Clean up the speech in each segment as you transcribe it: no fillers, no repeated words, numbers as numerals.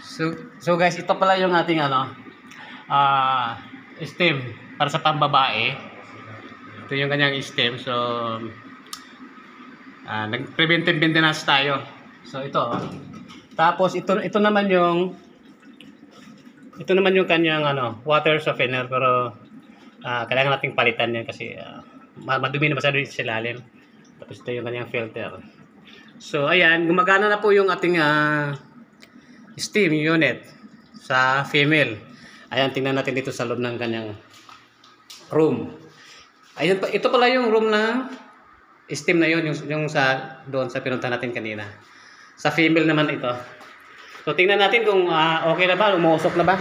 So guys, ito pala yung ating stem para sa pambabae. Ito yung kanyang stem. So nag-preventive maintenance tayo. So ito. Tapos ito naman yung kanyang water softener, pero kailangan nating palitan yan kasi madumi na masyado sa ilalim. Tapos ito yung kanyang filter. So ayan, gumagana na po yung ating steam unit sa female. Ayan, tingnan natin dito sa loob ng kanyang room. Ayun, ito pala yung room na steam na yun, yung sa doon sa pinunta natin kanina. Sa female naman ito. So tingnan natin kung okay na ba, umuusok na ba.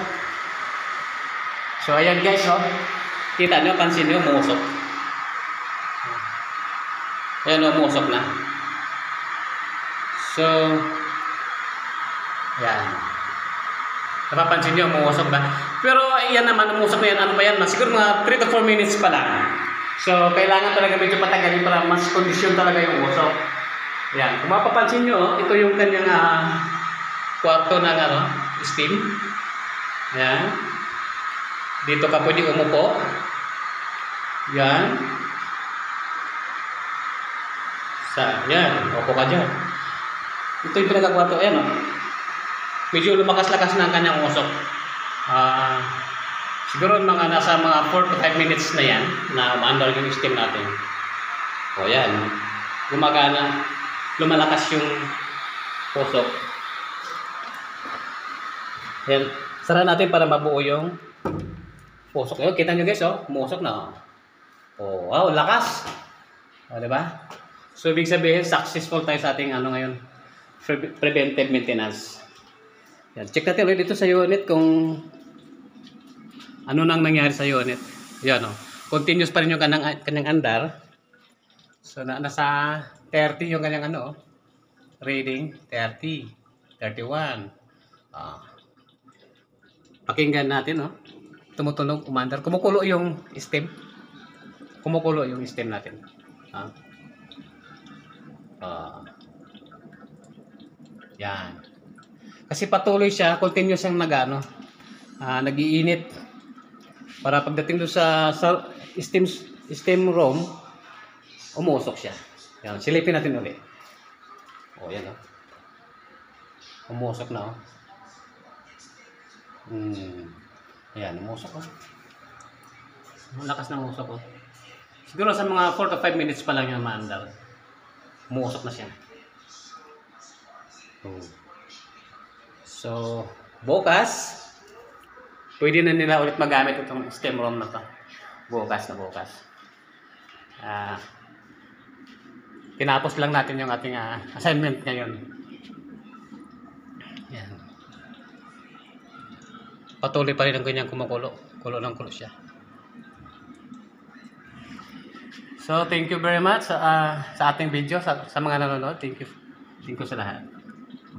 So ayan guys, kita nyo, pansin nyo, umuusok. Ayan, umuusok na. So yan. Napapansin nyo, umuusok ba? Pero yan naman, umusok na yan. Ano pa yan? Siguro mga 3 to 4 minutes pa lang. So, kailangan talaga medyo patagalin para mas kondisyon talaga yung usok. Yan. Kung mapapansin nyo, ito yung kanyang kwarto ng steam. Yan. Dito ka pwede umupo. Yan. Yan. Upo ka dyan. Ito yung pinagkakwarto. Ayan medyo lumakas-lakas na ang kanyang usok. Siguro nasa mga 4 to 5 minutes na yan na umaandar yung steam natin. O yan. Gumagana. Lumalakas yung usok. Yan. Sara natin para mabuo yung usok. Ayan, kita nyo guys, umusok na. Wow, lakas. Diba? So, ibig sabihin, successful tayo sa ating ngayon. Preventive maintenance. Yan. Check natin ulit dito sa unit kung ano nang nangyari sa unit. Yan continuous pa rin yung kanyang andar. So nasa 30 yung kanyang reading. 30, 31. Pakinggan natin tumutunog, umandar. Kumukulo yung stem. Kumukulo yung stem natin. Yan. Kasi patuloy siya, continuous siyang nag-iinit. Para pagdating doon sa steam room, umusok siya. Yan, silipin natin ulit. Yan umusok na Ayan, umusok Malakas na umusok Siguro sa mga 4 to 5 minutes pa lang yung maandar. Umusok na siya. So, bukas, pwede na nila ulit magamit itong steam room na to. Bukas. Tinapos lang natin yung ating assignment ngayon. Yan. Patuloy pa rin ang kanyang kumukulo. Kulo siya. So, thank you very much sa ating video. Sa mga nanonood, thank you sa lahat.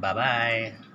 Bye-bye.